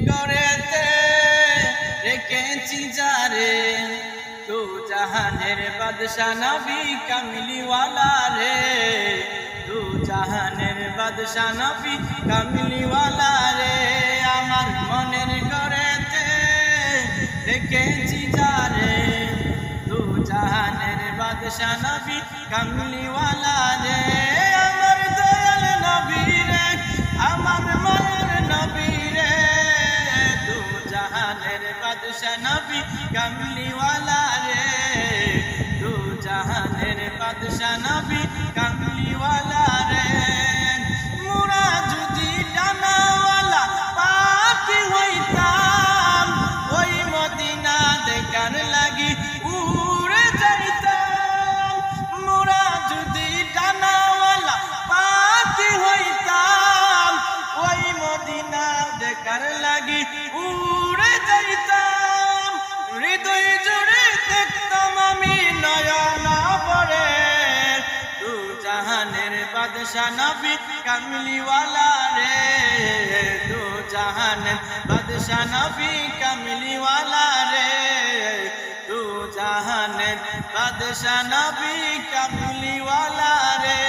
গড়েতে রেখেছি যারে, দু জাহানের বাদশা নবী কামলিওয়ালা রে, দু জাহানের বাদশা নবী কামলিওয়ালা রে। আমার মনের গড়েতে রেখেছি যারে, দু জাহানের বাদশা নবী কামলিওয়ালা রে। আমার দয়াল নবী রে, আমার মায়ের নবী রে, দু জাহানের বাদশা নবী কামলিওয়ালা রে, দু জাহানের বাদশা নবী কামলিওয়ালা রে। মোরা যদি ডানাওয়ালা পাখি হইতাম, ওই মদিনা দেখার লাগি উড়ে যাইতাম। মোরা যদি ডানাওয়ালা পাখি হইতাম, ওই মদিনা দেখার লাগি উড়ে যাইতাম। হৃদয় জুড়ে দেখতাম আমি নয়ন ভরে, দু জাহানের বাদশা নবী কামলিওয়ালা রে, দু জাহানের বাদশা নবী কামলিওয়ালা রে, দু জাহানের বাদশা নবী কামলিওয়ালা রে।